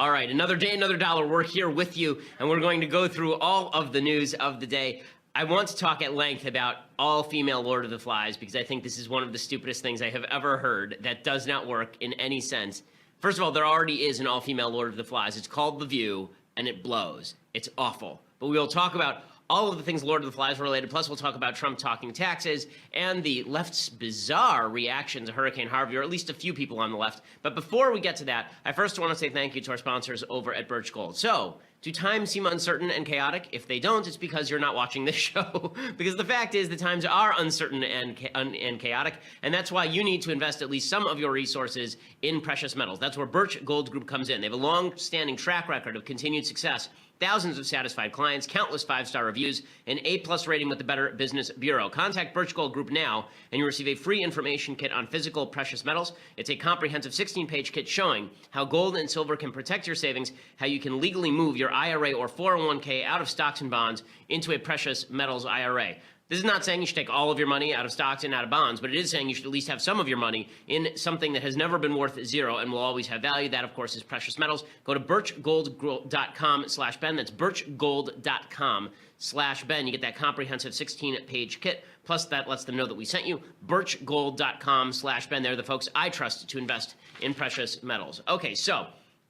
All right, another day, another dollar. We're here with you, and we're going to go through all of the news of the day. I want to talk at length about all-female Lord of the Flies because I think this is one of the stupidest things I have ever heard that does not work in any sense. First of all, there already is an all-female Lord of the Flies. It's called The View, and it blows. It's awful. But we will talk about all of the things Lord of the Flies related, plus we'll talk about Trump talking taxes and the left's bizarre reaction to Hurricane Harvey, or at least a few people on the left. But before we get to that, I first want to say thank you to our sponsors over at Birch Gold. So, do times seem uncertain and chaotic? If they don't, it's because you're not watching this show. Because the fact is the times are uncertain and chaotic, and that's why you need to invest at least some of your resources in precious metals. That's where Birch Gold Group comes in. They have a long-standing track record of continued success, thousands of satisfied clients, countless five-star reviews, an A+ rating with the Better Business Bureau. Contact Birch Gold Group now, and you'll receive a free information kit on physical precious metals. It's a comprehensive 16-page kit showing how gold and silver can protect your savings, how you can legally move your IRA or 401k out of stocks and bonds into a precious metals IRA. This is not saying you should take all of your money out of stocks and out of bonds, but it is saying you should at least have some of your money in something that has never been worth zero and will always have value. That, of course, is precious metals. Go to birchgold.com/Ben. That's birchgold.com/Ben. You get that comprehensive 16-page kit. Plus, that lets them know that we sent you. birchgold.com/Ben. They're the folks I trust to invest in precious metals. Okay, so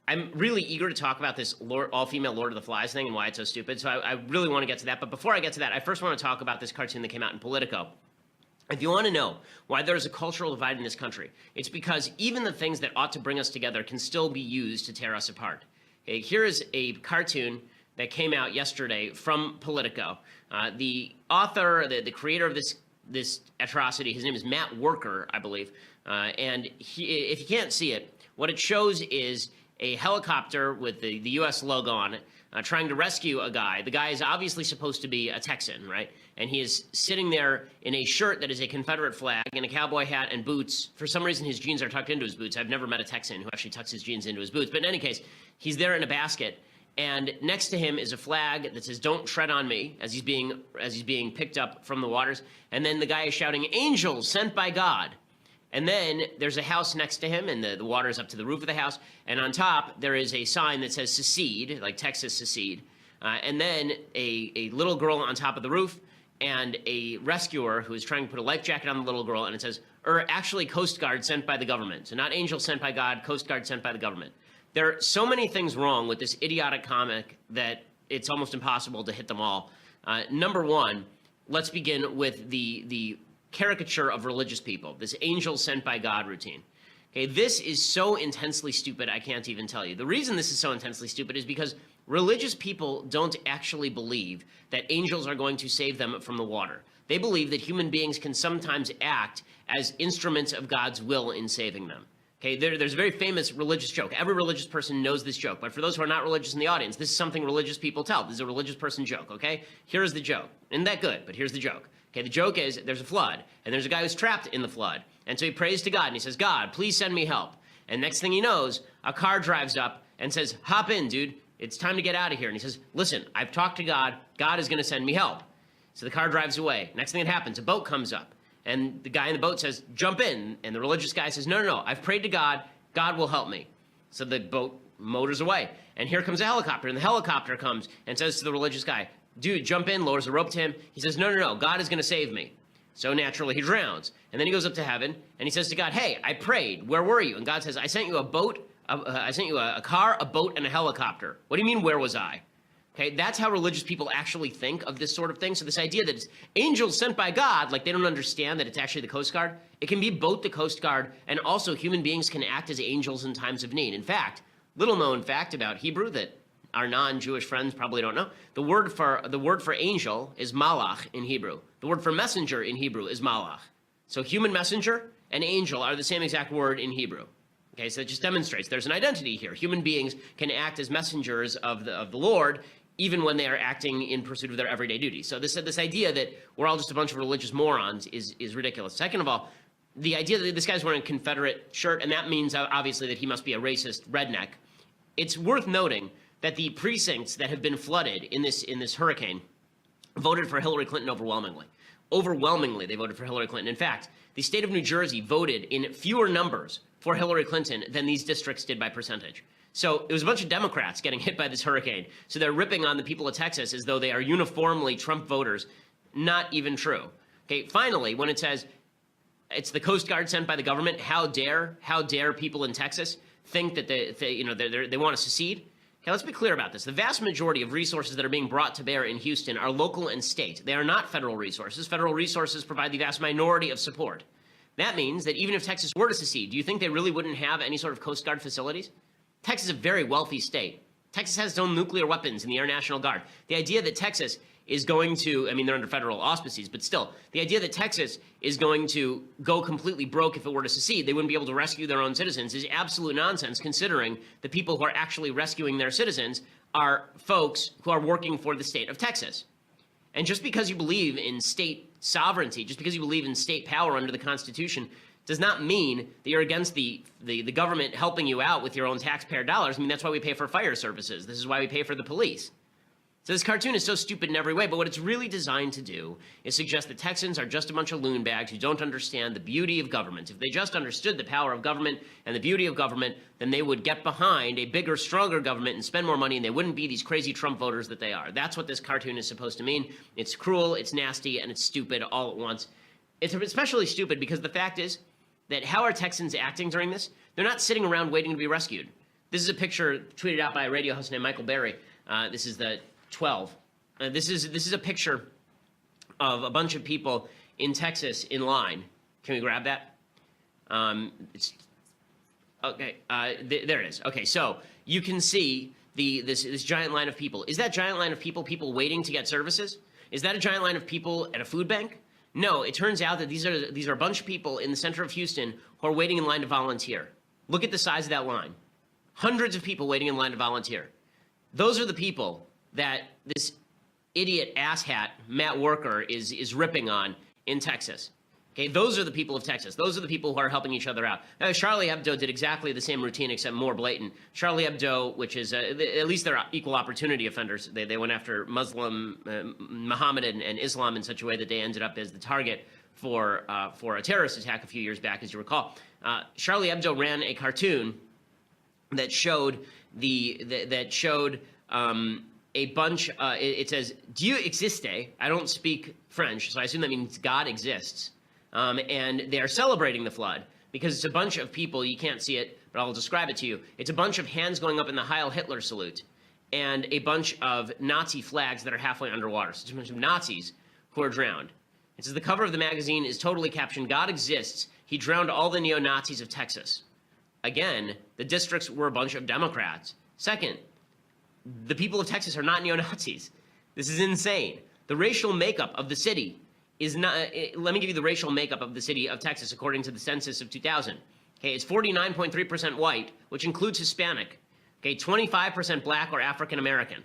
I'm really eager to talk about this all-female Lord of the Flies thing and why it's so stupid, so I really want to get to that. But before I get to that, I first want to talk about this cartoon that came out in Politico. If you want to know why there is a cultural divide in this country, it's because even the things that ought to bring us together can still be used to tear us apart. Okay, here is a cartoon that came out yesterday from Politico. The author, the creator of this atrocity, his name is Matt Worker, I believe, and if you can't see it, what it shows is a helicopter with the U.S. logo on it, trying to rescue a guy. The guy is obviously supposed to be a Texan, right? And he is sitting there in a shirt that is a Confederate flag and a cowboy hat and boots. For some reason, his jeans are tucked into his boots. I've never met a Texan who actually tucks his jeans into his boots. But in any case, he's there in a basket, and next to him is a flag that says, "Don't tread on me," as he's being picked up from the waters. And then the guy is shouting, "Angels sent by God." And then there's a house next to him, and the water is up to the roof of the house. And on top, there is a sign that says secede, like Texas secede. And then a little girl on top of the roof, and a rescuer who is trying to put a life jacket on the little girl, and it says, actually Coast Guard sent by the government. So not angels sent by God, Coast Guard sent by the government. There are so many things wrong with this idiotic comic that it's almost impossible to hit them all. Number one, let's begin with the caricature of religious people, this angel sent by God routine. Okay, this is so intensely stupid, I can't even tell you. The reason this is so intensely stupid is because religious people don't actually believe that angels are going to save them from the water. They believe that human beings can sometimes act as instruments of God's will in saving them. Okay, there's a very famous religious joke. Every religious person knows this joke, but for those who are not religious in the audience, this is something religious people tell. This is a religious person joke, okay? Here's the joke. Isn't that good? But here's the joke. Okay, the joke is there's a flood, and there's a guy who's trapped in the flood. And so he prays to God, and he says, "God, please send me help." And next thing he knows, a car drives up and says, "Hop in, dude. It's time to get out of here." And he says, "Listen, I've talked to God. God is going to send me help." So the car drives away. Next thing that happens, a boat comes up. And the guy in the boat says, "Jump in." And the religious guy says, No, I've prayed to God. God will help me." So the boat motors away. And here comes a helicopter. And the helicopter comes and says to the religious guy, "Dude, jump in," lowers the rope to him. He says, No, God is going to save me. So naturally, he drowns. And then he goes up to heaven, and he says to God, "Hey, I prayed. Where were you?" And God says, "I sent you a boat. I sent you a car, a boat, and a helicopter." What do you mean, where was I? Okay, that's how religious people actually think of this sort of thing. So this idea that it's angels sent by God, like they don't understand that it's actually the Coast Guard. It can be both the Coast Guard and also human beings can act as angels in times of need. In fact, little known fact about Hebrew that our non-Jewish friends probably don't know, the word for angel is malach in Hebrew. The word for messenger in Hebrew is malach. So human messenger and angel are the same exact word in Hebrew. Okay, so it just demonstrates there's an identity here. Human beings can act as messengers of the Lord, even when they are acting in pursuit of their everyday duties. So this idea that we're all just a bunch of religious morons is ridiculous. Second of all, the idea that this guy's wearing a Confederate shirt, and that means obviously that he must be a racist redneck. It's worth noting that the precincts that have been flooded in this hurricane voted for Hillary Clinton overwhelmingly. overwhelmingly, they voted for Hillary Clinton. In fact, the state of New Jersey voted in fewer numbers for Hillary Clinton than these districts did by percentage. So it was a bunch of Democrats getting hit by this hurricane. So they're ripping on the people of Texas as though they are uniformly Trump voters. Not even true. Okay, finally, when it says it's the Coast Guard sent by the government, how dare people in Texas think that they want to secede? Okay, let's be clear about this. The vast majority of resources that are being brought to bear in Houston are local and state. They are not federal resources. Federal resources provide the vast minority of support. That means that even if Texas were to secede, do you think they really wouldn't have any sort of Coast Guard facilities? Texas is a very wealthy state. Texas has its own nuclear weapons in the Air National Guard. The idea that Texas is going to, I mean, they're under federal auspices, but still, the idea that Texas is going to go completely broke if it were to secede, they wouldn't be able to rescue their own citizens, is absolute nonsense, considering the people who are actually rescuing their citizens are folks who are working for the state of Texas. And just because you believe in state sovereignty, just because you believe in state power under the Constitution, does not mean that you're against the government helping you out with your own taxpayer dollars. I mean, that's why we pay for fire services. This is why we pay for the police. So this cartoon is so stupid in every way, but what it's really designed to do is suggest that Texans are just a bunch of loon bags who don't understand the beauty of government. If they just understood the power of government and the beauty of government, then they would get behind a bigger, stronger government and spend more money, and they wouldn't be these crazy Trump voters that they are. That's what this cartoon is supposed to mean. It's cruel, it's nasty, and it's stupid all at once. It's especially stupid because the fact is that how are Texans acting during this? They're not sitting around waiting to be rescued. This is a picture tweeted out by a radio host named Michael Berry. This is the 12. This is a picture of a bunch of people in Texas in line. Can we grab that? It's okay. There it is. Okay, so you can see this giant line of people. Is that giant line of people waiting to get services? Is that a giant line of people at a food bank? No, it turns out that these are a bunch of people in the center of Houston who are waiting in line to volunteer. Look at the size of that line. Hundreds of people waiting in line to volunteer. Those are the people that this idiot asshat, Matt Worker, is ripping on in Texas. Okay, those are the people of Texas. Those are the people who are helping each other out. Now, Charlie Hebdo did exactly the same routine, except more blatant. Charlie Hebdo, which is, at least they're equal opportunity offenders. They went after Muslim, Mohammedan, and Islam in such a way that they ended up as the target for a terrorist attack a few years back, as you recall. Charlie Hebdo ran a cartoon that showed a bunch, it says, Dieu existe. I don't speak French, so I assume that means God exists. And they are celebrating the flood because it's a bunch of people, you can't see it, but I'll describe it to you. It's a bunch of hands going up in the Heil Hitler salute and a bunch of Nazi flags that are halfway underwater. So it's a bunch of Nazis who are drowned. It says the cover of the magazine is totally captioned, God exists. He drowned all the neo-Nazis of Texas. Again, the districts were a bunch of Democrats. Second, the people of Texas are not neo-Nazis. This is insane. The racial makeup of the city is not, let me give you the racial makeup of the city of Texas according to the census of 2000. Okay, it's 49.3% white, which includes Hispanic. Okay, 25% black or African American.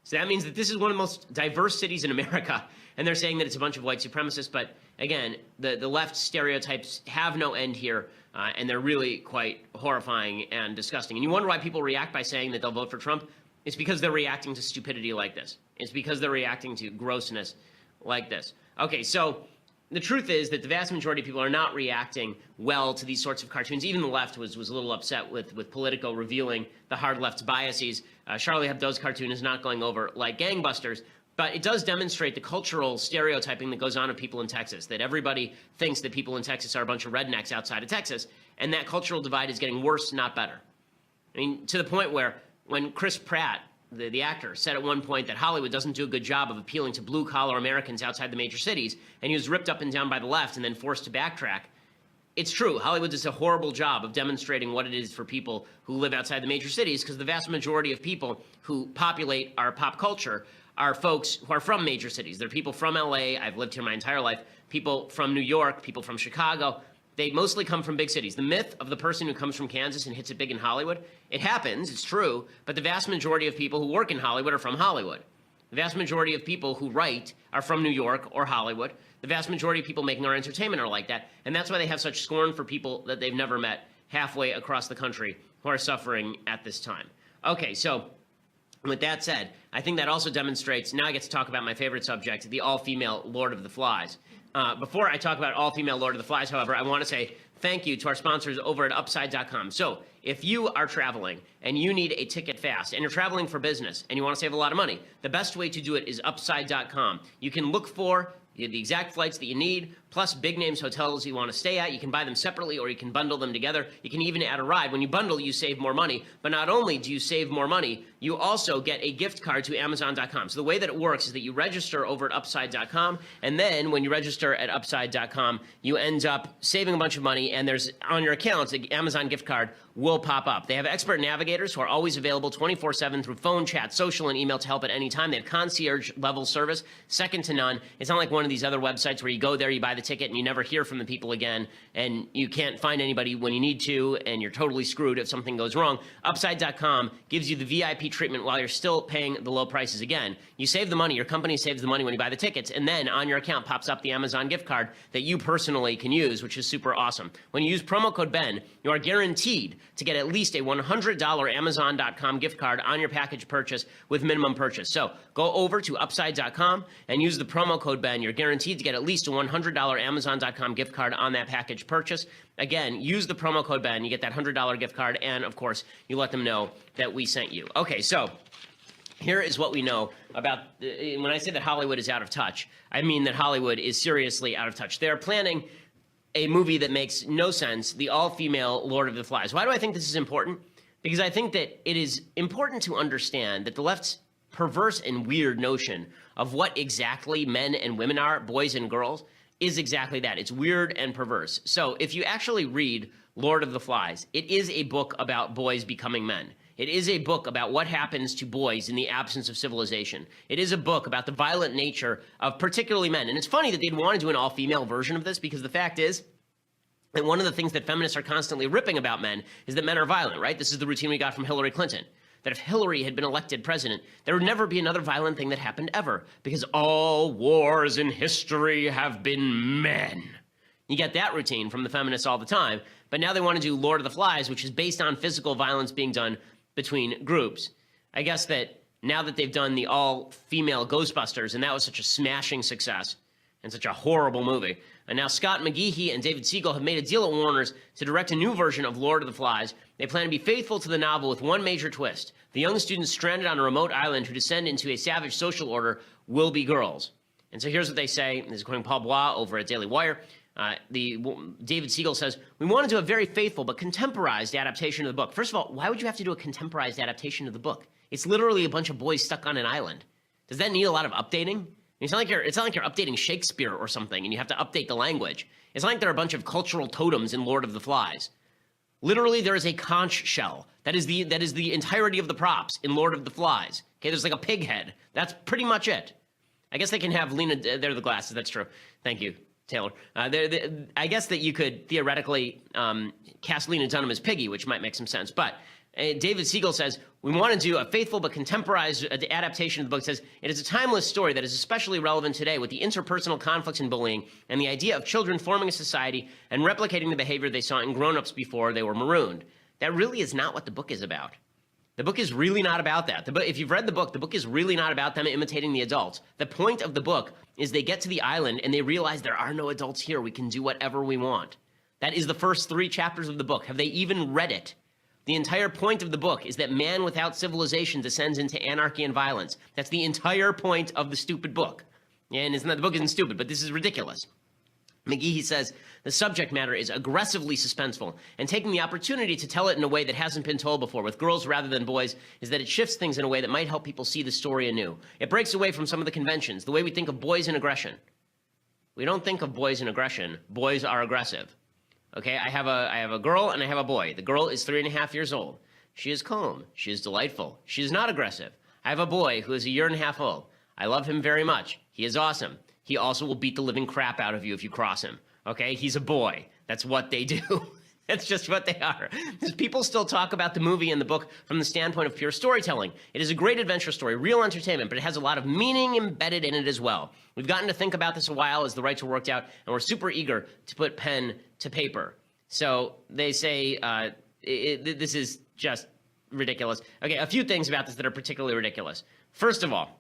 So that means that this is one of the most diverse cities in America, and they're saying that it's a bunch of white supremacists. But again, the left stereotypes have no end here, and they're really quite horrifying and disgusting. And you wonder why people react by saying that they'll vote for Trump. It's because they're reacting to stupidity like this. It's because they're reacting to grossness like this. Okay, so the truth is that the vast majority of people are not reacting well to these sorts of cartoons. Even the left was a little upset with Politico revealing the hard left's biases. Charlie Hebdo's cartoon is not going over like gangbusters, but it does demonstrate the cultural stereotyping that goes on of people in Texas, that everybody thinks that people in Texas are a bunch of rednecks outside of Texas, and that cultural divide is getting worse, not better. I mean, to the point where when Chris Pratt, the actor, said at one point that Hollywood doesn't do a good job of appealing to blue-collar Americans outside the major cities, and he was ripped up and down by the left and then forced to backtrack. It's true. Hollywood does a horrible job of demonstrating what it is for people who live outside the major cities, because the vast majority of people who populate our pop culture are folks who are from major cities. They're people from LA. I've lived here my entire life. People from New York, people from Chicago. They mostly come from big cities. The myth of the person who comes from Kansas and hits it big in Hollywood, it happens, it's true, but the vast majority of people who work in Hollywood are from Hollywood. The vast majority of people who write are from New York or Hollywood. The vast majority of people making our entertainment are like that, and that's why they have such scorn for people that they've never met halfway across the country who are suffering at this time. Okay, so with that said, I think that also demonstrates, now I get to talk about my favorite subject, the all-female Lord of the Flies. Before I talk about all-female Lord of the Flies, however, I want to say thank you to our sponsors over at Upside.com. So if you are traveling and you need a ticket fast and you're traveling for business and you want to save a lot of money, the best way to do it is Upside.com. You can look for the exact flights that you need, plus big names hotels you want to stay at. You can buy them separately or you can bundle them together. You can even add a ride. When you bundle, you save more money. But not only do you save more money, you also get a gift card to Amazon.com. So the way that it works is that you register over at Upside.com, and then when you register at Upside.com, you end up saving a bunch of money, and there's on your account, the Amazon gift card will pop up. They have expert navigators who are always available 24/7 through phone, chat, social, and email to help at any time. They have concierge-level service, second to none. It's not like one of these other websites where you go there, you buy the ticket, and you never hear from the people again, and you can't find anybody when you need to, and you're totally screwed if something goes wrong. Upside.com gives you the VIP treatment while you're still paying the low prices. Again, you save the money, your company saves the money when you buy the tickets, and then on your account pops up the Amazon gift card that you personally can use, which is super awesome. When you use promo code BEN, you are guaranteed to get at least a $100 Amazon.com gift card on your package purchase with minimum purchase. So go over to Upside.com and use the promo code BEN. You're guaranteed to get at least a $100 Amazon.com gift card on that package purchase. Again, use the promo code BEN. You get that $100 gift card, and of course, you let them know that we sent you. Okay, so here is what we know about, when I say that Hollywood is out of touch, I mean that Hollywood is seriously out of touch. They're planning a movie that makes no sense, the all-female Lord of the Flies. Why do I think this is important? Because I think that it is important to understand that the left's perverse and weird notion of what exactly men and women are, boys and girls, is exactly that. It's weird and perverse. So if you actually read Lord of the Flies, it is a book about boys becoming men. It is a book about what happens to boys in the absence of civilization. It is a book about the violent nature of particularly men. And it's funny that they'd want to do an all-female version of this, because the fact is that one of the things that feminists are constantly ripping about men is that men are violent, right? This is the routine we got from Hillary Clinton, that if Hillary had been elected president, there would never be another violent thing that happened ever, because all wars in history have been men. You get that routine from the feminists all the time, but now they want to do Lord of the Flies, which is based on physical violence being done between groups. I guess that now that they've done the all-female Ghostbusters, and that was such a smashing success and such a horrible movie, and now Scott McGeehee and David Siegel have made a deal at Warner's to direct a new version of Lord of the Flies. They plan to be faithful to the novel with one major twist. The young students stranded on a remote island who descend into a savage social order will be girls. And so here's what they say. This is quoting Paul Bois over at Daily Wire. David Siegel says, "We want to do a very faithful but contemporized adaptation of the book." First of all, why would you have to do a contemporized adaptation of the book? It's literally a bunch of boys stuck on an island. Does that need a lot of updating? It's not like you're updating Shakespeare or something and you have to update the language. It's not like there are a bunch of cultural totems in Lord of the Flies. Literally, there is a conch shell. That is the entirety of the props in Lord of the Flies. Okay, there's like a pig head. That's pretty much it. I guess they can have Lena, they're the glasses, that's true. Thank you, Taylor. I guess that you could theoretically cast Lena Dunham as Piggy, which might make some sense. But David Siegel says, "We want to do a faithful but contemporized adaptation of the book." It says, "It is a timeless story that is especially relevant today with the interpersonal conflicts and bullying and the idea of children forming a society and replicating the behavior they saw in grown-ups before they were marooned." That really is not what the book is about. The book is really not about that. If you've read the book is really not about them imitating the adults. The point of the book is they get to the island and they realize there are no adults here. We can do whatever we want. That is the first 3 chapters of the book. Have they even read it? The entire point of the book is that man without civilization descends into anarchy and violence. That's the entire point of the stupid book. And the book isn't stupid, but this is ridiculous. McGeehee says, "The subject matter is aggressively suspenseful, and taking the opportunity to tell it in a way that hasn't been told before, with girls rather than boys, is that it shifts things in a way that might help people see the story anew. It breaks away from some of the conventions, the way we think of boys and aggression." We don't think of boys and aggression. Boys are aggressive. Okay, I have a girl and I have a boy. The girl is 3.5 years old. She is calm. She is delightful. She is not aggressive. I have a boy who is 1.5 years old. I love him very much. He is awesome. He also will beat the living crap out of you if you cross him. Okay, he's a boy. That's what they do. That's just what they are. People still talk about the movie and the book from the standpoint of pure storytelling. It is a great adventure story, real entertainment, but it has a lot of meaning embedded in it as well. We've gotten to think about this a while as the rights were worked out, and we're super eager to put pen to paper. So they say this is just ridiculous. Okay, a few things about this that are particularly ridiculous. First of all,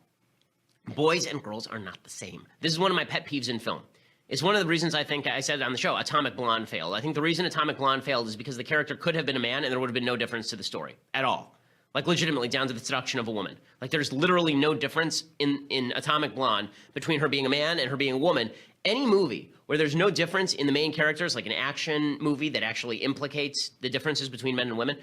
boys and girls are not the same. This is one of my pet peeves in film. is one of the reasons I think I said on the show, Atomic Blonde failed. I think the reason Atomic Blonde failed is because the character could have been a man and there would have been no difference to the story at all. Like legitimately down to the seduction of a woman. Like there's literally no difference in Atomic Blonde between her being a man and her being a woman. Any movie where there's no difference in the main characters, like an action movie that actually implicates the differences between men and women,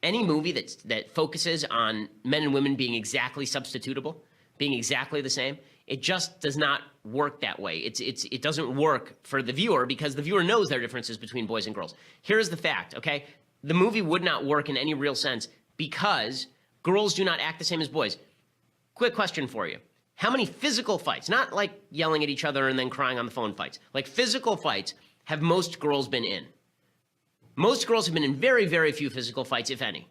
any movie that focuses on men and women being exactly substitutable, being exactly the same, it just does not work that way. It doesn't work for the viewer because the viewer knows there are differences between boys and girls. Here's the fact, okay? The movie would not work in any real sense because girls do not act the same as boys. Quick question for you. How many physical fights, not like yelling at each other and then crying on the phone fights, like physical fights have most girls been in? Most girls have been in very, very few physical fights, if any.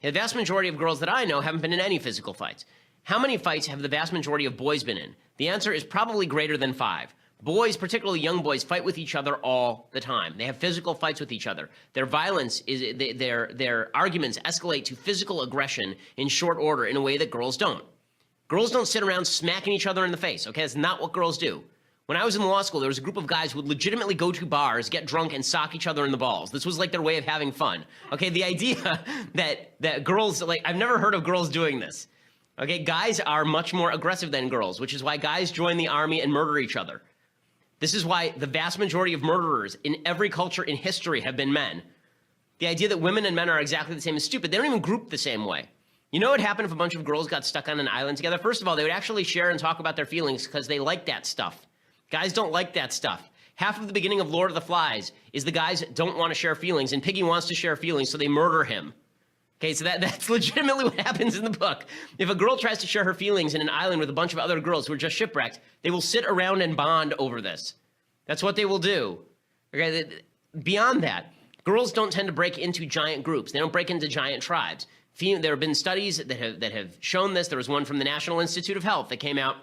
The vast majority of girls that I know haven't been in any physical fights. How many fights have the vast majority of boys been in? The answer is probably greater than 5. Boys, particularly young boys, fight with each other all the time. They have physical fights with each other. Their violence is their arguments escalate to physical aggression in short order in a way that girls don't. Girls don't sit around smacking each other in the face, okay? That's not what girls do. When I was in law school, there was a group of guys who would legitimately go to bars, get drunk, and sock each other in the balls. This was like their way of having fun, okay? The idea that girls, like, I've never heard of girls doing this, okay? Guys are much more aggressive than girls, which is why guys join the army and murder each other. This is why the vast majority of murderers in every culture in history have been men. The idea that women and men are exactly the same is stupid. They don't even group the same way. You know what would happen if a bunch of girls got stuck on an island together? First of all, they would actually share and talk about their feelings because they like that stuff. Guys don't like that stuff. Half of the beginning of Lord of the Flies is the guys don't want to share feelings, and Piggy wants to share feelings, so they murder him. Okay, so that's legitimately what happens in the book. If a girl tries to share her feelings in an island with a bunch of other girls who are just shipwrecked, they will sit around and bond over this. That's what they will do. Okay, beyond that, girls don't tend to break into giant groups. They don't break into giant tribes. There have been studies that have shown this. There was one from the National Institute of Health that came out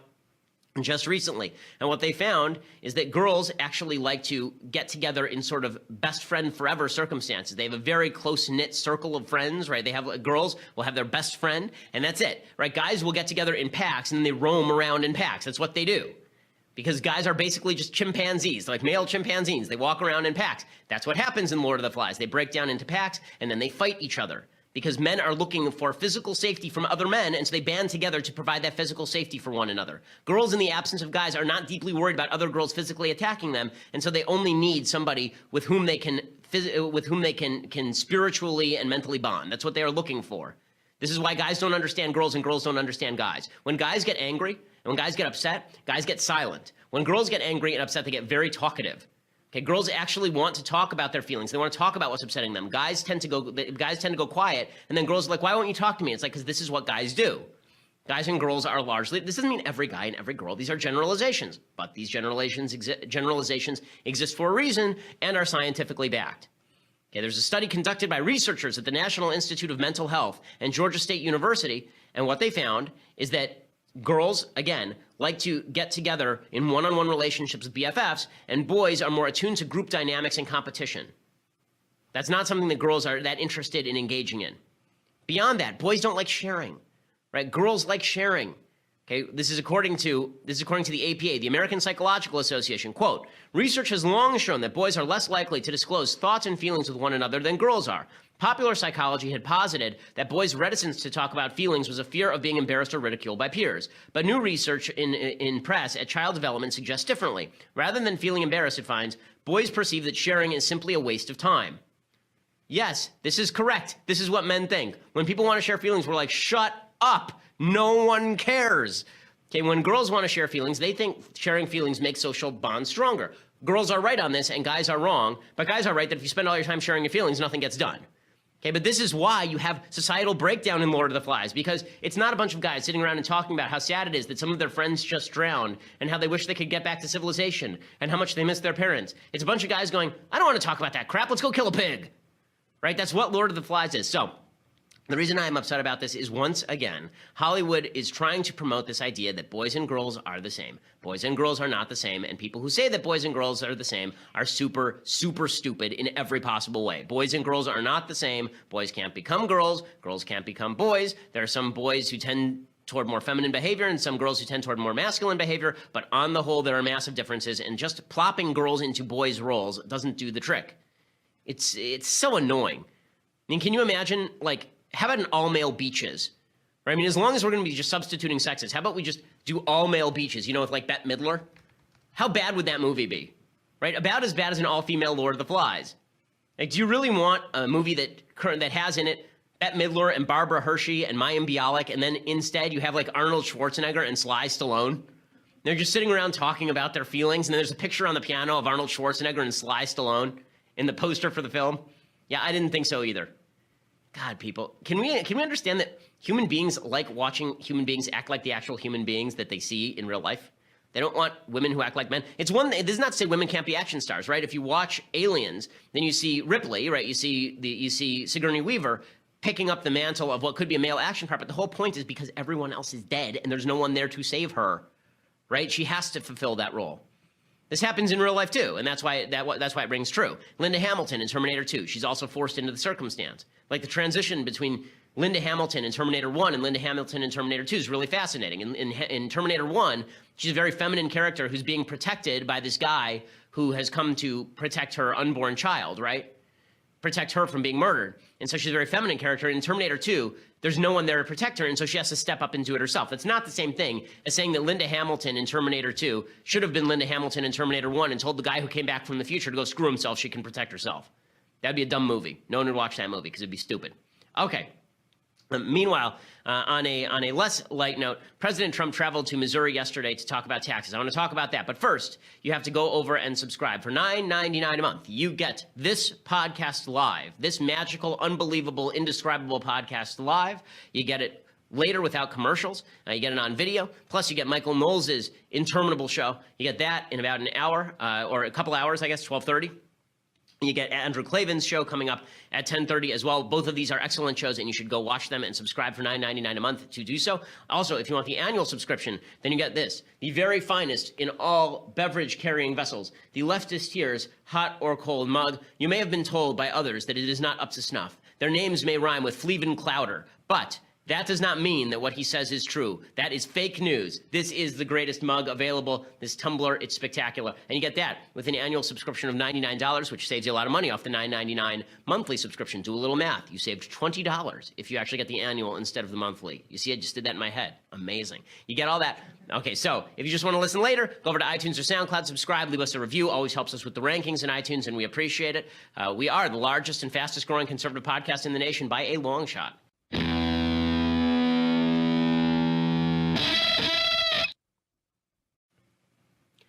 just recently. And what they found is that girls actually like to get together in sort of best friend forever circumstances. They have a very close-knit circle of friends, right? They have girls will have their best friend, and that's it, right? Guys will get together in packs, and they roam around in packs. That's what they do. Because guys are basically just chimpanzees, like male chimpanzees. They walk around in packs. That's what happens in Lord of the Flies. They break down into packs, and then they fight each other. Because men are looking for physical safety from other men, and so they band together to provide that physical safety for one another. Girls, in the absence of guys, are not deeply worried about other girls physically attacking them, and so they only need somebody with whom they can spiritually and mentally bond. That's what they are looking for. This is why guys don't understand girls and girls don't understand guys. When guys get angry and when guys get upset, guys get silent. When girls get angry and upset, they get very talkative. Okay, girls actually want to talk about their feelings. They want to talk about what's upsetting them. Guys tend to go quiet, and then girls are like, why won't you talk to me? It's like, because this is what guys do. Guys and girls are largely, this doesn't mean every guy and every girl. These are generalizations, but these generalizations exist for a reason and are scientifically backed. Okay, there's a study conducted by researchers at the National Institute of Mental Health and Georgia State University, and what they found is that girls, again, like to get together in one-on-one relationships with BFFs, and boys are more attuned to group dynamics and competition. That's not something that girls are that interested in engaging in. Beyond that, boys don't like sharing, right? Girls like sharing. Okay, this is according to the APA, the American Psychological Association. Quote, research has long shown that boys are less likely to disclose thoughts and feelings with one another than girls are. Popular psychology had posited that boys' reticence to talk about feelings was a fear of being embarrassed or ridiculed by peers. But new research in press at child development suggests differently. Rather than feeling embarrassed, it finds, boys perceive that sharing is simply a waste of time. Yes, this is correct. This is what men think. When people want to share feelings, we're like, shut up. No one cares. Okay, when girls want to share feelings, they think sharing feelings makes social bonds stronger. Girls are right on this and guys are wrong, but guys are right that if you spend all your time sharing your feelings, nothing gets done. Okay, but this is why you have societal breakdown in Lord of the Flies, because it's not a bunch of guys sitting around and talking about how sad it is that some of their friends just drowned and how they wish they could get back to civilization and how much they miss their parents. It's a bunch of guys going, I don't want to talk about that crap. Let's go kill a pig. Right? That's what Lord of the Flies is. So the reason I'm upset about this is, once again, Hollywood is trying to promote this idea that boys and girls are the same. Boys and girls are not the same, and people who say that boys and girls are the same are super, super stupid in every possible way. Boys and girls are not the same. Boys can't become girls. Girls can't become boys. There are some boys who tend toward more feminine behavior and some girls who tend toward more masculine behavior, but on the whole, there are massive differences, and just plopping girls into boys' roles doesn't do the trick. It's so annoying. I mean, can you imagine, like, how about an all-male beaches? Right? I mean, as long as we're going to be just substituting sexes, how about we just do all-male beaches, you know, with, like, Bette Midler? How bad would that movie be? Right? About as bad as an all-female Lord of the Flies. Like, do you really want a movie that has in it Bette Midler and Barbara Hershey and Mayim Bialik, and then instead you have, like, Arnold Schwarzenegger and Sly Stallone? They're just sitting around talking about their feelings, and then there's a picture on the piano of Arnold Schwarzenegger and Sly Stallone in the poster for the film. Yeah, I didn't think so either. God, people, can we understand that human beings like watching human beings act like the actual human beings that they see in real life? They don't want women who act like men. It's one. It does not say women can't be action stars, right? If you watch Aliens, then you see Ripley, right? You see Sigourney Weaver picking up the mantle of what could be a male action part, but the whole point is because everyone else is dead and there's no one there to save her, right? She has to fulfill that role. This happens in real life too, and that's why it rings true. Linda Hamilton in Terminator 2, she's also forced into the circumstance. Like the transition between Linda Hamilton in Terminator 1 and Linda Hamilton in Terminator 2 is really fascinating. In Terminator 1, she's a very feminine character who's being protected by this guy who has come to protect her unborn child, right? Protect her from being murdered. And so she's a very feminine character. In Terminator 2, there's no one there to protect her, and so she has to step up and do it herself. That's not the same thing as saying that Linda Hamilton in Terminator 2 should have been Linda Hamilton in Terminator 1 and told the guy who came back from the future to go screw himself, she can protect herself. That'd be a dumb movie. No one would watch that movie because it'd be stupid. Okay. Meanwhile, on a less light note, President Trump traveled to Missouri yesterday to talk about taxes. I want to talk about that. But first, you have to go over and subscribe. For $9.99 a month, you get this podcast live, this magical, unbelievable, indescribable podcast live. You get it later without commercials. You get it on video. Plus, you get Michael Knowles' interminable show. You get that in about an hour or a couple hours, I guess, 12:30. You get Andrew Klavan's show coming up at 10:30 as well. Both of these are excellent shows, and you should go watch them and subscribe for $9.99 a month to do so. Also, if you want the annual subscription, then you get this, the very finest in all beverage-carrying vessels, the Leftist Tears hot or cold mug. You may have been told by others that it is not up to snuff. Their names may rhyme with Fleven Clowder, but that does not mean that what he says is true. That is fake news. This is the greatest mug available. This tumbler, it's spectacular. And you get that with an annual subscription of $99, which saves you a lot of money off the $9.99 monthly subscription. Do a little math. You saved $20 if you actually get the annual instead of the monthly. You see, I just did that in my head. Amazing. You get all that. Okay, so if you just want to listen later, go over to iTunes or SoundCloud, subscribe, leave us a review. Always helps us with the rankings in iTunes, and we appreciate it. We are the largest and fastest growing conservative podcast in the nation by a long shot.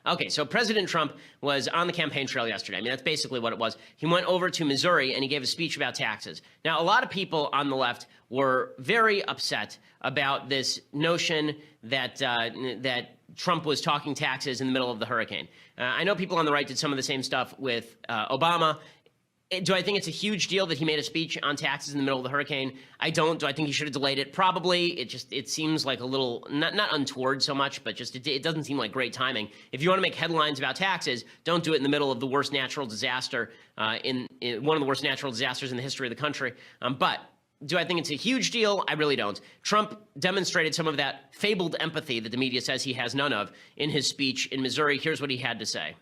Okay, so President Trump was on the campaign trail yesterday. I mean, that's basically what it was. He went over to Missouri and he gave a speech about taxes. Now, a lot of people on the left were very upset about this notion that that Trump was talking taxes in the middle of the hurricane. I know people on the right did some of the same stuff with Obama. Do I think it's a huge deal that he made a speech on taxes in the middle of the hurricane? I don't. Do I think he should have delayed it? Probably. It seems like a little, not untoward so much, but just it doesn't seem like great timing. If you want to make headlines about taxes, don't do it in the middle of the worst natural disaster, in one of the worst natural disasters in the history of the country. But do I think it's a huge deal? I really don't. Trump demonstrated some of that fabled empathy that the media says he has none of in his speech in Missouri. Here's what he had to say.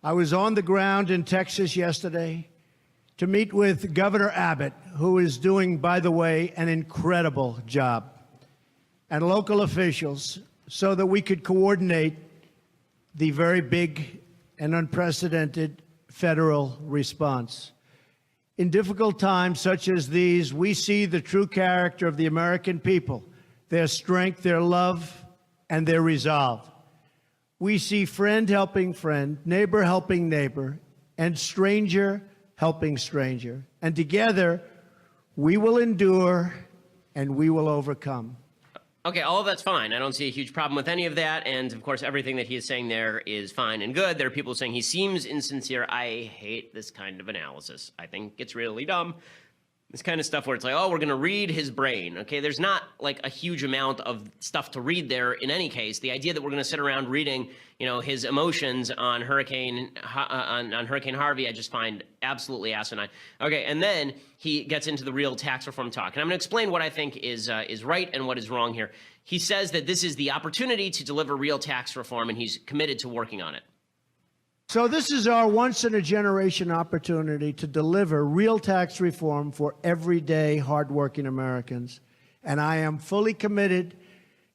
I was on the ground in Texas yesterday to meet with Governor Abbott, who is doing, by the way, an incredible job, and local officials so that we could coordinate the very big and unprecedented federal response. In difficult times such as these, we see the true character of the American people, their strength, their love, and their resolve. We see friend helping friend, neighbor helping neighbor, and stranger helping stranger. And together, we will endure and we will overcome. Okay, all of that's fine. I don't see a huge problem with any of that. And of course, everything that he is saying there is fine and good. There are people saying he seems insincere. I hate this kind of analysis. I think it's really dumb. This kind of stuff where it's like, oh, we're going to read his brain. Okay, there's not like a huge amount of stuff to read there in any case. The idea that we're going to sit around reading, his emotions on Hurricane Harvey, I just find absolutely asinine. Okay, and then he gets into the real tax reform talk. And I'm going to explain what I think is right and what is wrong here. He says that this is the opportunity to deliver real tax reform, and he's committed to working on it. So this is our once-in-a-generation opportunity to deliver real tax reform for everyday, hardworking Americans. And I am fully committed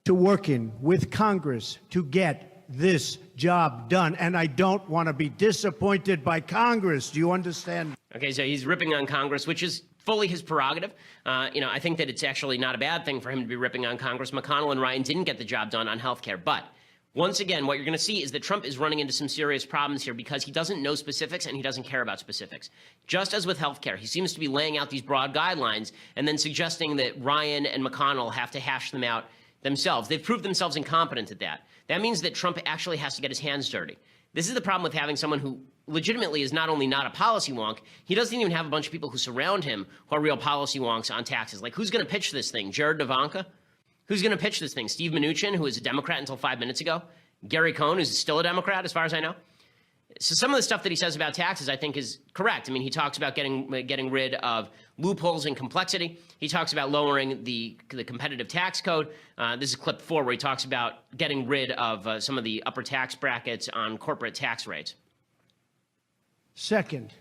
to working with Congress to get this job done. And I don't want to be disappointed by Congress. Do you understand? Okay, so he's ripping on Congress, which is fully his prerogative. I think that it's actually not a bad thing for him to be ripping on Congress. McConnell and Ryan didn't get the job done on health care, but once again, what you're going to see is that Trump is running into some serious problems here because he doesn't know specifics and he doesn't care about specifics. Just as with healthcare, he seems to be laying out these broad guidelines and then suggesting that Ryan and McConnell have to hash them out themselves. They've proved themselves incompetent at that. That means that Trump actually has to get his hands dirty. This is the problem with having someone who legitimately is not only not a policy wonk, he doesn't even have a bunch of people who surround him who are real policy wonks on taxes. Like, who's going to pitch this thing? Jared and Ivanka? Who's going to pitch this thing? Steve Mnuchin, who is a Democrat until 5 minutes ago? Gary Cohn, who's still a Democrat, as far as I know. So some of the stuff that he says about taxes, I think, is correct. I mean, he talks about getting rid of loopholes and complexity. He talks about lowering the competitive tax code. This is clip 4, where he talks about getting rid of some of the upper tax brackets on corporate tax rates. Second,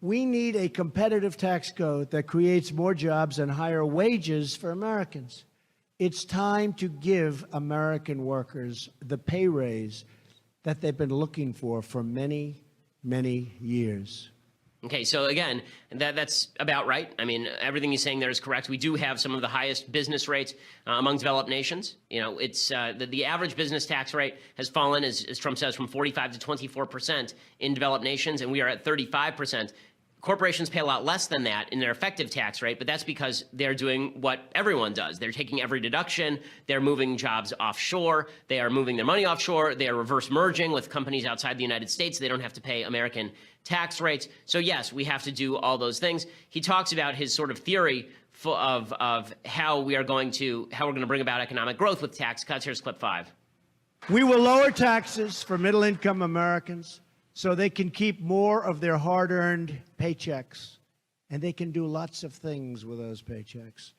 we need a competitive tax code that creates more jobs and higher wages for Americans. It's time to give American workers the pay raise that they've been looking for many, many years. Okay, so again, that's about right. I mean, everything he's saying there is correct. We do have some of the highest business rates among developed nations. It's the average business tax rate has fallen, as Trump says, from 45 to 24% in developed nations, and we are at 35%. Corporations pay a lot less than that in their effective tax rate, but that's because they're doing what everyone does. They're taking every deduction. They're moving jobs offshore. They are moving their money offshore. They are reverse merging with companies outside the United States. They don't have to pay American tax rates. So yes, we have to do all those things. He talks about his sort of theory of how we're going to bring about economic growth with tax cuts. Here's clip 5. We will lower taxes for middle-income Americans so they can keep more of their hard-earned paychecks, and they can do lots of things with those paychecks.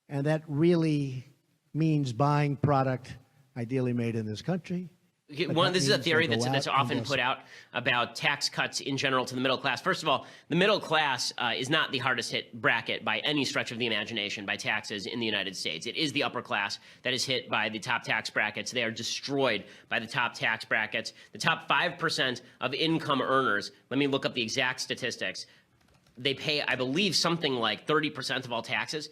And that really means buying product ideally made in this country. This is a theory that's often put out about tax cuts in general to the middle class. First of all, the middle class is not the hardest hit bracket by any stretch of the imagination by taxes in the United States. It is the upper class that is hit by the top tax brackets. They are destroyed by the top tax brackets. The top 5% of income earners, let me look up the exact statistics. They pay, I believe, something like 30% of all taxes.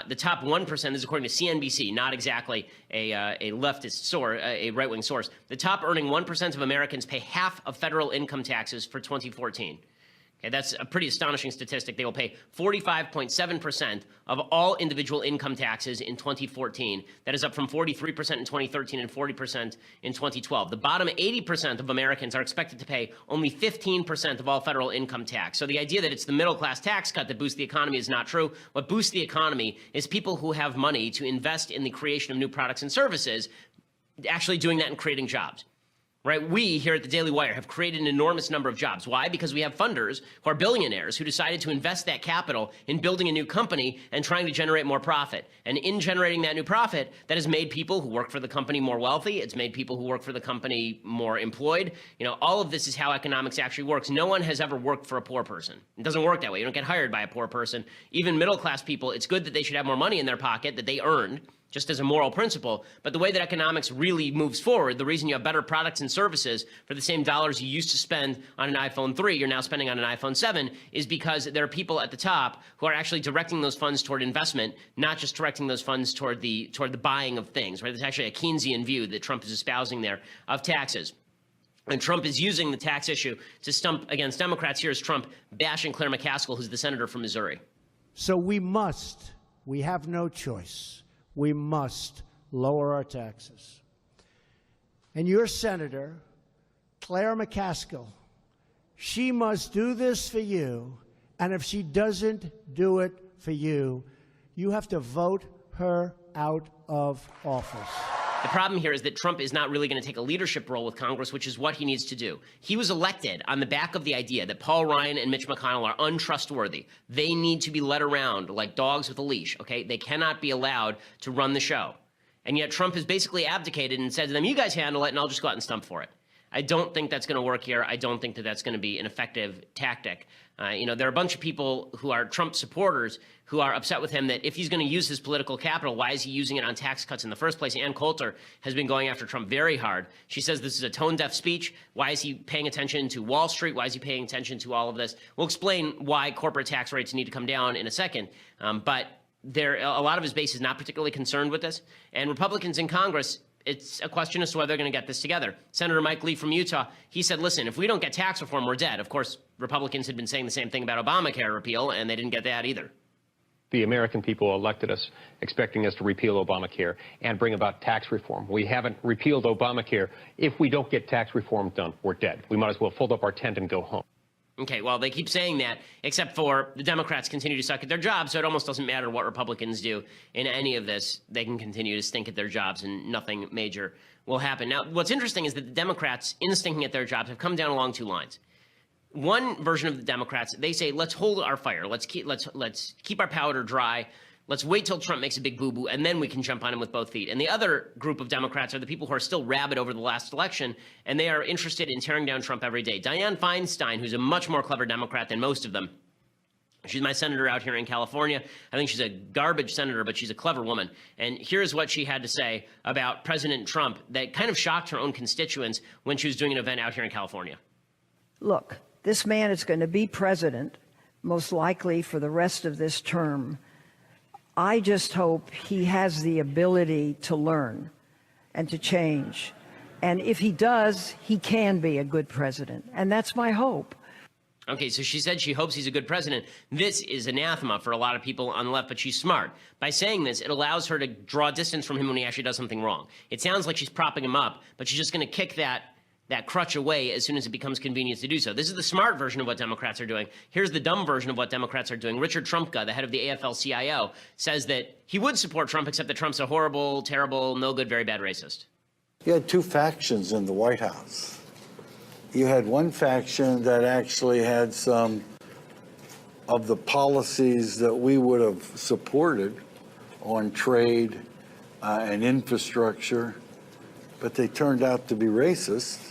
The top 1% is according to CNBC, not exactly a leftist source, a right-wing source. The top earning 1% of Americans pay half of federal income taxes for 2014. Okay, that's a pretty astonishing statistic. They will pay 45.7% of all individual income taxes in 2014. That is up from 43% in 2013 and 40% in 2012. The bottom 80% of Americans are expected to pay only 15% of all federal income tax. So the idea that it's the middle class tax cut that boosts the economy is not true. What boosts the economy is people who have money to invest in the creation of new products and services, actually doing that and creating jobs. Right? We here at the Daily Wire have created an enormous number of jobs. Why? Because we have funders who are billionaires who decided to invest that capital in building a new company and trying to generate more profit. And in generating that new profit, that has made people who work for the company more wealthy. It's made people who work for the company more employed. All of this is how economics actually works. No one has ever worked for a poor person. It doesn't work that way. You don't get hired by a poor person. Even middle-class people, it's good that they should have more money in their pocket that they earned, just as a moral principle. But the way that economics really moves forward, the reason you have better products and services for the same dollars you used to spend on an iPhone 3, you're now spending on an iPhone 7, is because there are people at the top who are actually directing those funds toward investment, not just directing those funds toward the buying of things, right? There's actually a Keynesian view that Trump is espousing there of taxes. And Trump is using the tax issue to stump against Democrats. Here's Trump bashing Claire McCaskill, who's the senator from Missouri. So we have no choice. We must lower our taxes. And your senator, Claire McCaskill, she must do this for you And if she doesn't do it for you, you have to vote her out of office. The problem here is that Trump is not really going to take a leadership role with Congress, which is what he needs to do. He was elected on the back of the idea that Paul Ryan and Mitch McConnell are untrustworthy. They need to be led around like dogs with a leash, okay? They cannot be allowed to run the show. And yet Trump has basically abdicated and said to them, you guys handle it, and I'll just go out and stump for it. I don't think that's going to work here. I don't think that that's going to be an effective tactic. There are a bunch of people who are Trump supporters who are upset with him that if he's going to use his political capital, why is he using it on tax cuts in the first place? Ann Coulter has been going after Trump very hard. She says this is a tone-deaf speech. Why is he paying attention to Wall Street? Why is he paying attention to all of this? We'll explain why corporate tax rates need to come down in a second. But a lot of his base is not particularly concerned with this. And Republicans in Congress, it's a question as to whether they're going to get this together. Senator Mike Lee from Utah, he said, listen, if we don't get tax reform, we're dead. Of course, Republicans had been saying the same thing about Obamacare repeal, and they didn't get that either. The American people elected us expecting us to repeal Obamacare and bring about tax reform. We haven't repealed Obamacare. If we don't get tax reform done, we're dead. We might as well fold up our tent and go home. Okay, well, they keep saying that, except for the Democrats continue to suck at their jobs, so it almost doesn't matter what Republicans do in any of this. They can continue to stink at their jobs, and nothing major will happen. Now, what's interesting is that the Democrats, in stinking at their jobs, have come down along two lines. One version of the Democrats, they say, let's hold our fire. Let's keep our powder dry. Let's wait till Trump makes a big boo-boo, and then we can jump on him with both feet. And the other group of Democrats are the people who are still rabid over the last election, and they are interested in tearing down Trump every day. Dianne Feinstein, who's a much more clever Democrat than most of them, she's my senator out here in California. I think she's a garbage senator, but she's a clever woman. And here's what she had to say about President Trump that kind of shocked her own constituents when she was doing an event out here in California. Look, this man is going to be president, most likely for the rest of this term. I just hope he has the ability to learn and to change. And if he does, he can be a good president. And that's my hope. Okay, so she said she hopes he's a good president. This is anathema for a lot of people on the left, but she's smart. By saying this, it allows her to draw distance from him when he actually does something wrong. It sounds like she's propping him up, but she's just going to kick that crutch away as soon as it becomes convenient to do so. This is the smart version of what Democrats are doing. Here's the dumb version of what Democrats are doing. Richard Trumka, the head of the AFL-CIO, says that he would support Trump, except that Trump's a horrible, terrible, no good, very bad racist. You had two factions in the White House. You had one faction that actually had some of the policies that we would have supported on trade and infrastructure, but they turned out to be racist.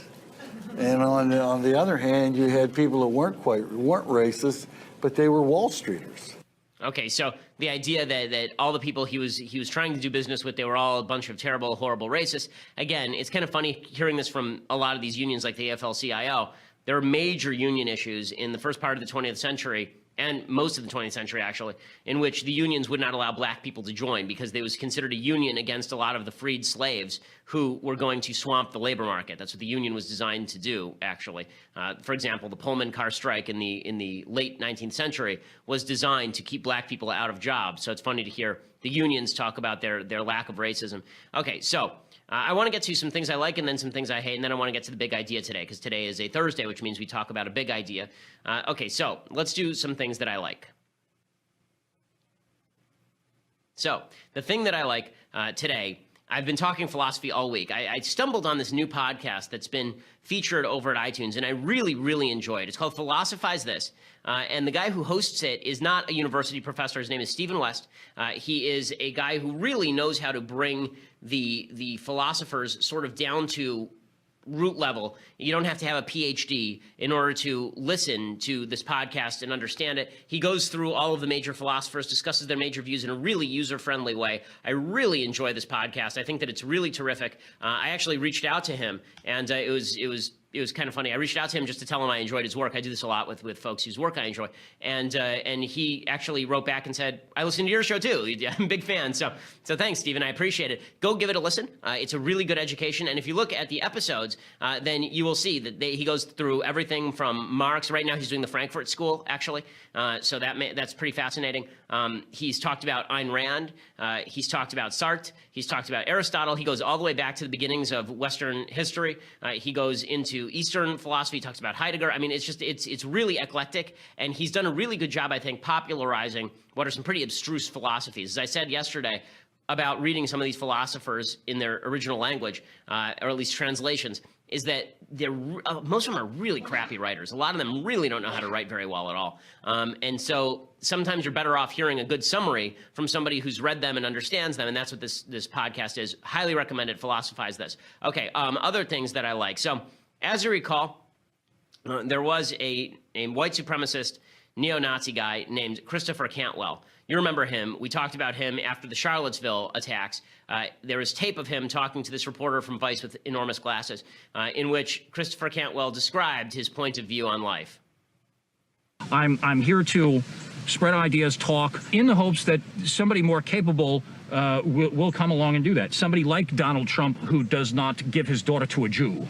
And on the other hand, you had people who weren't racist, but they were Wall Streeters. Okay, so the idea that all the people he was trying to do business with, they were all a bunch of terrible, horrible racists. Again, it's kind of funny hearing this from a lot of these unions like the AFL-CIO. There are major union issues in the first part of the 20th century, and most of the 20th century, actually, in which the unions would not allow black people to join because they was considered a union against a lot of the freed slaves who were going to swamp the labor market. That's what the union was designed to do, actually. For example, the Pullman car strike in the late 19th century was designed to keep black people out of jobs. So it's funny to hear the unions talk about their lack of racism. Okay, so I want to get to some things I like and then some things I hate, and then I want to get to the big idea today, because today is a Thursday, which means we talk about a big idea. Okay, so let's do some things that I like. So the thing that I like today, I've been talking philosophy all week. I stumbled on this new podcast that's been featured over at iTunes, and I really, really enjoy it. It's called Philosophize This, and the guy who hosts it is not a university professor. His name is Stephen West. He is a guy who really knows how to bring the philosophers sort of down to root level. You don't have to have a PhD in order to listen to this podcast and understand it. He goes through all of the major philosophers, discusses their major views in a really user-friendly way. I really enjoy this podcast. I think that it's really terrific. I actually reached out to him, and it was kind of funny. I reached out to him just to tell him I enjoyed his work. I do this a lot with folks whose work I enjoy. And he actually wrote back and said, I listen to your show too. I'm a big fan. So thanks, Stephen. I appreciate it. Go give it a listen. It's a really good education. And if you look at the episodes, then you will see that he goes through everything from Marx. Right now he's doing the Frankfurt School, actually. So that's pretty fascinating. He's talked about Ayn Rand. He's talked about Sartre. He's talked about Aristotle. He goes all the way back to the beginnings of Western history. He goes into into Eastern philosophy. He talks about Heidegger. I mean, it's really eclectic, and he's done a really good job, I think, popularizing what are some pretty abstruse philosophies. As I said yesterday about reading some of these philosophers in their original language, or at least translations, is that most of them are really crappy writers. A lot of them really don't know how to write very well at all. And so sometimes you're better off hearing a good summary from somebody who's read them and understands them, and that's what this podcast is. Highly recommended. Philosophize this. Okay, other things that I like. So as you recall, there was a white supremacist neo-Nazi guy named Christopher Cantwell. You remember him. We talked about him after the Charlottesville attacks. There was tape of him talking to this reporter from Vice with enormous glasses, in which Christopher Cantwell described his point of view on life. I'm here to spread ideas, talk, in the hopes that somebody more capable will come along and do that. Somebody like Donald Trump, who does not give his daughter to a Jew.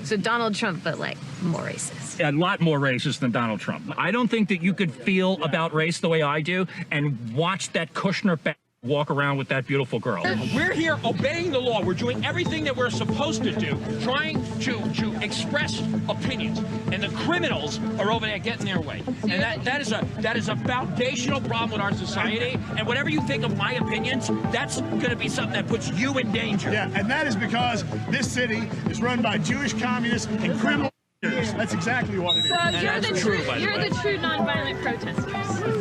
So Donald Trump, but like more racist. A lot more racist than Donald Trump. I don't think that you could feel about race the way I do and watch that Kushner walk around with that beautiful girl. We're here obeying the law. We're doing everything that we're supposed to do, trying to express opinions. And the criminals are over there getting their way. And that is a foundational problem with our society. And whatever you think of my opinions, that's going to be something that puts you in danger. Yeah, and that is because this city is run by Jewish communists and criminals. That's exactly what it is. So you're the true nonviolent protesters.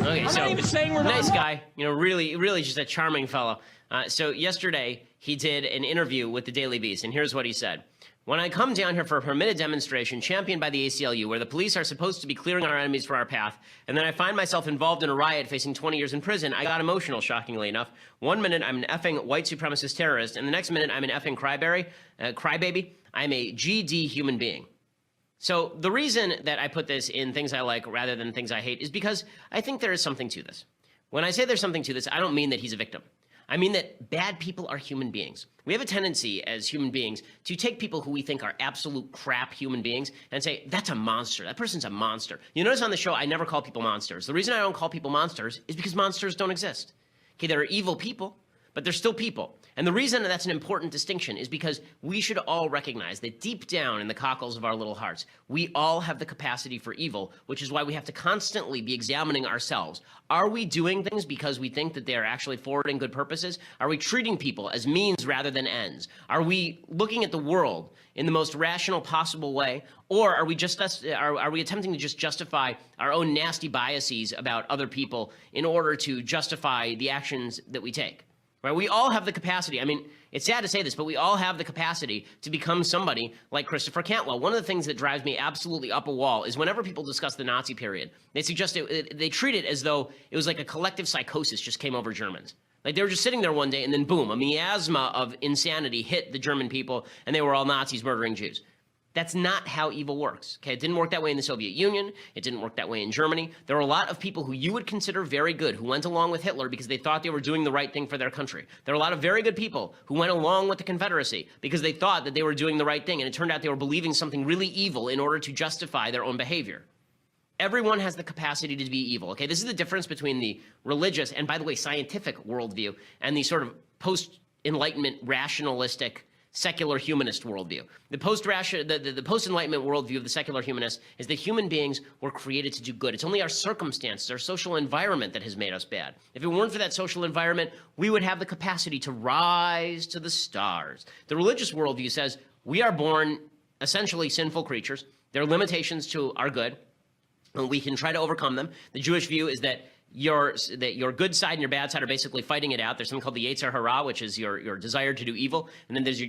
Okay, I'm so not even saying we're not nice guy, really just a charming fellow. So yesterday he did an interview with the Daily Beast, and here's what he said. When I come down here for a permitted demonstration championed by the ACLU, where the police are supposed to be clearing our enemies for our path, and then I find myself involved in a riot facing 20 years in prison, I got emotional, shockingly enough. 1 minute I'm an effing white supremacist terrorist, and the next minute I'm an effing crybaby. I'm a GD human being. So the reason that I put this in things I like rather than things I hate is because I think there is something to this. When I say there's something to this, I don't mean that he's a victim. I mean that bad people are human beings. We have a tendency as human beings to take people who we think are absolute crap human beings and say, that's a monster. That person's a monster. You notice on the show, I never call people monsters. The reason I don't call people monsters is because monsters don't exist. Okay, there are evil people, but they're still people. And the reason that's an important distinction is because we should all recognize that deep down in the cockles of our little hearts, we all have the capacity for evil, which is why we have to constantly be examining ourselves. Are we doing things because we think that they are actually forwarding good purposes? Are we treating people as means rather than ends? Are we looking at the world in the most rational possible way? Or are we attempting to just justify our own nasty biases about other people in order to justify the actions that we take? Right? We all have the capacity. I mean, it's sad to say this, but we all have the capacity to become somebody like Christopher Cantwell. One of the things that drives me absolutely up a wall is whenever people discuss the Nazi period, they suggest they treat it as though it was like a collective psychosis just came over Germans. Like they were just sitting there one day and then boom, a miasma of insanity hit the German people and they were all Nazis murdering Jews. That's not how evil works. Okay, it didn't work that way in the Soviet Union. It didn't work that way in Germany. There are a lot of people who you would consider very good who went along with Hitler because they thought they were doing the right thing for their country. There are a lot of very good people who went along with the Confederacy because they thought that they were doing the right thing, and it turned out they were believing something really evil in order to justify their own behavior. Everyone has the capacity to be evil. Okay, this is the difference between the religious and, by the way, scientific worldview and the sort of post-Enlightenment rationalistic secular humanist worldview. The post-Enlightenment worldview of the secular humanist is that human beings were created to do good. It's only our circumstances, our social environment that has made us bad. If it weren't for that social environment, we would have the capacity to rise to the stars. The religious worldview says we are born essentially sinful creatures. There are limitations to our good, and we can try to overcome them. The Jewish view is that your good side and your bad side are basically fighting it out. There's something called the Yetzer Hara, which is your desire to do evil, and then there's your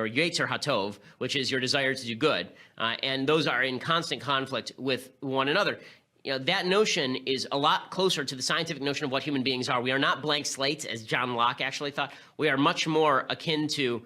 Yetzer Hatov, which is your desire to do good, and those are in constant conflict with one another. You know, that notion is a lot closer to the scientific notion of what human beings are. We are not blank slates, as John Locke actually thought. We are much more akin to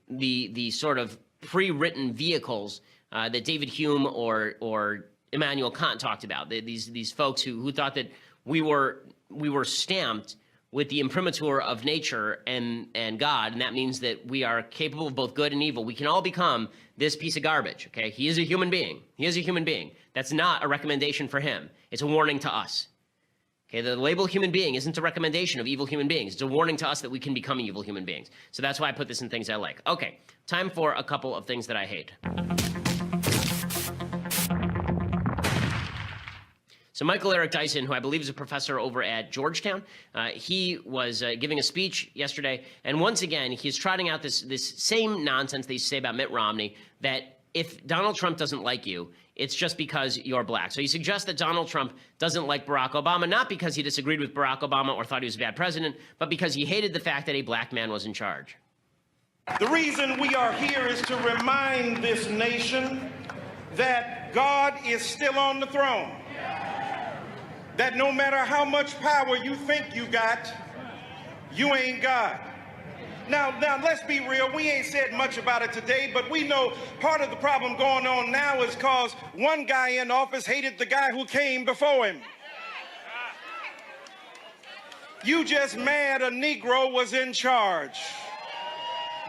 the sort of pre-written vehicles that David Hume or Immanuel Kant talked about. These folks who thought that we were stamped with the imprimatur of nature and God, and that means that we are capable of both good and evil. We can all become this piece of garbage, okay? He is a human being. He is a human being. That's not a recommendation for him. It's a warning to us. Okay, the label human being isn't a recommendation of evil human beings. It's a warning to us that we can become evil human beings. So that's why I put this in things I like. Okay, time for a couple of things that I hate. So Michael Eric Dyson, who I believe is a professor over at Georgetown, he was giving a speech yesterday, and once again, he's trotting out this same nonsense they say about Mitt Romney, that if Donald Trump doesn't like you, it's just because you're black. So he suggests that Donald Trump doesn't like Barack Obama, not because he disagreed with Barack Obama or thought he was a bad president, but because he hated the fact that a black man was in charge. The reason we are here is to remind this nation that God is still on the throne. That no matter how much power you think you got, you ain't God. Now, let's be real. We ain't said much about it today, but we know part of the problem going on now is because one guy in office hated the guy who came before him. You just mad a Negro was in charge.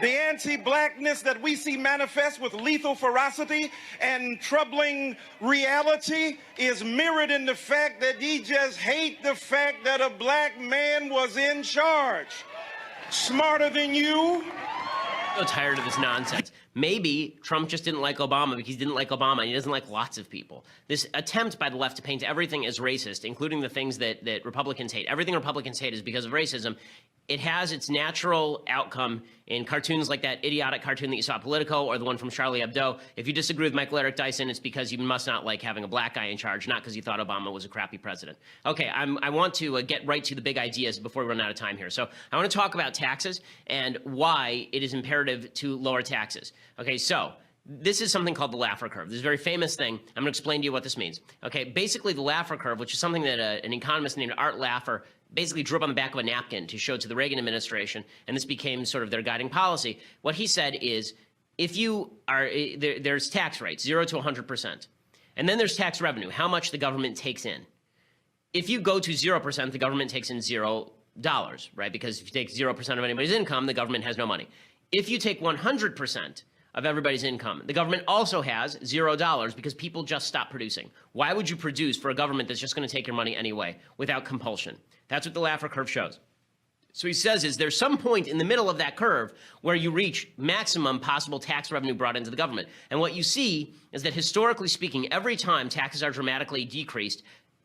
The anti-blackness that we see manifest with lethal ferocity and troubling reality is mirrored in the fact that ye just hate the fact that a black man was in charge. Smarter than you. I'm so tired of this nonsense. Maybe Trump just didn't like Obama because he didn't like Obama and he doesn't like lots of people. This attempt by the left to paint everything as racist, including the things that Republicans hate. Everything Republicans hate is because of racism. It has its natural outcome in cartoons like that idiotic cartoon that you saw at Politico or the one from Charlie Hebdo. If you disagree with Michael Eric Dyson, it's because you must not like having a black guy in charge, not because you thought Obama was a crappy president. Okay, I want to get right to the big ideas before we run out of time here. So I want to talk about taxes and why it is imperative to lower taxes. Okay, so this is something called the Laffer curve. This is a very famous thing. I'm going to explain to you what this means. Okay, basically the Laffer curve, which is something that an economist named Art Laffer basically drew up on the back of a napkin to show to the Reagan administration, and this became sort of their guiding policy. What he said is, if you are, there's tax rates, 0 to 100%, and then there's tax revenue, how much the government takes in. If you go to 0%, the government takes in $0, right? Because if you take 0% of anybody's income, the government has no money. If you take 100% of everybody's income, the government also has $0 because people just stop producing. Why would you produce for a government that's just going to take your money anyway without compulsion? That's what the Laffer curve shows. So he says is there's some point in the middle of that curve where you reach maximum possible tax revenue brought into the government. And what you see is that historically speaking, every time taxes are dramatically decreased,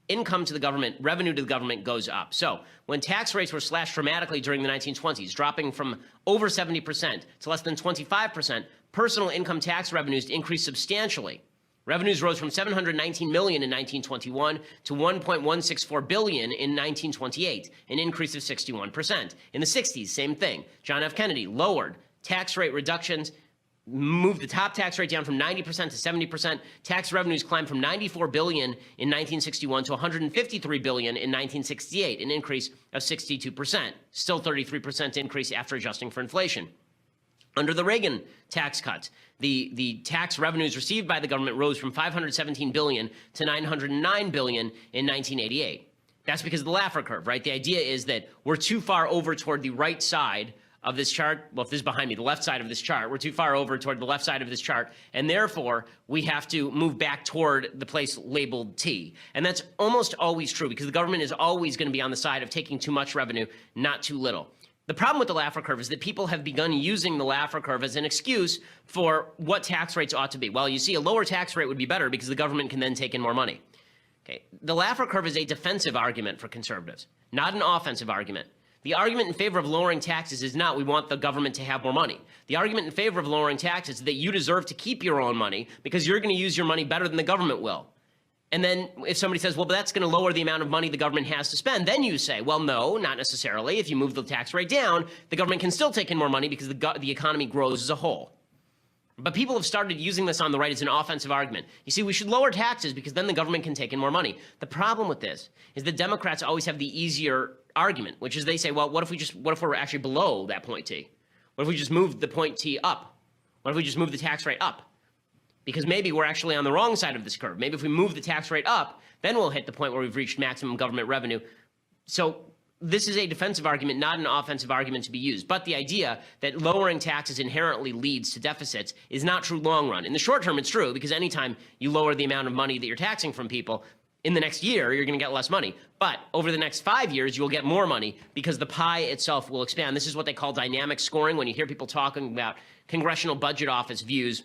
income to the government, revenue to the government goes up. So when tax rates were slashed dramatically during the 1920s, dropping from over 70% to less than 25%, personal income tax revenues increased substantially. Revenues rose from $719 million in 1921 to $1.164 billion in 1928, an increase of 61%. In the 60s, same thing. John F. Kennedy lowered tax rate reductions, moved the top tax rate down from 90% to 70%. Tax revenues climbed from $94 billion in 1961 to $153 billion in 1968, an increase of 62%. Still 33% increase after adjusting for inflation. Under the Reagan tax cuts, the tax revenues received by the government rose from $517 billion to $909 billion in 1988. That's because of the Laffer curve, right? The idea is that we're too far over toward the right side of this chart. Well, if this is behind me, the left side of this chart, we're too far over toward the left side of this chart, and therefore we have to move back toward the place labeled T. And that's almost always true because the government is always going to be on the side of taking too much revenue, not too little. The problem with the Laffer curve is that people have begun using the Laffer curve as an excuse for what tax rates ought to be. Well, you see, a lower tax rate would be better because the government can then take in more money. Okay. The Laffer curve is a defensive argument for conservatives, not an offensive argument. The argument in favor of lowering taxes is not we want the government to have more money. The argument in favor of lowering taxes is that you deserve to keep your own money because you're going to use your money better than the government will. And then if somebody says, well, but that's going to lower the amount of money the government has to spend, then you say, well, no, not necessarily. If you move the tax rate down, the government can still take in more money because the economy grows as a whole. But people have started using this on the right as an offensive argument. You see, we should lower taxes because then the government can take in more money. The problem with this is that Democrats always have the easier argument, which is they say, well, what if we're actually below that point T? What if we just move the point T up? What if we just move the tax rate up? Because maybe we're actually on the wrong side of this curve. Maybe if we move the tax rate up, then we'll hit the point where we've reached maximum government revenue. So this is a defensive argument, not an offensive argument to be used. But the idea that lowering taxes inherently leads to deficits is not true long run. In the short term, it's true, because anytime you lower the amount of money that you're taxing from people, in the next year, you're going to get less money. But over the next 5 years, you'll get more money because the pie itself will expand. This is what they call dynamic scoring. When you hear people talking about Congressional Budget Office views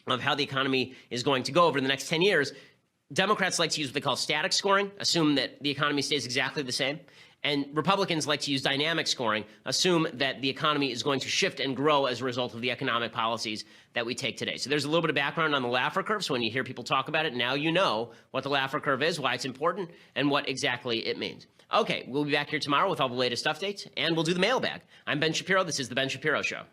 of how the economy is going to go over the next 10 years, Democrats like to use what they call static scoring, assume that the economy stays exactly the same. And Republicans like to use dynamic scoring, assume that the economy is going to shift and grow as a result of the economic policies that we take today. So there's a little bit of background on the Laffer curve. So when you hear people talk about it, now you know what the Laffer curve is, why it's important, and what exactly it means. Okay, we'll be back here tomorrow with all the latest updates, and we'll do the mailbag. I'm Ben Shapiro. This is The Ben Shapiro Show.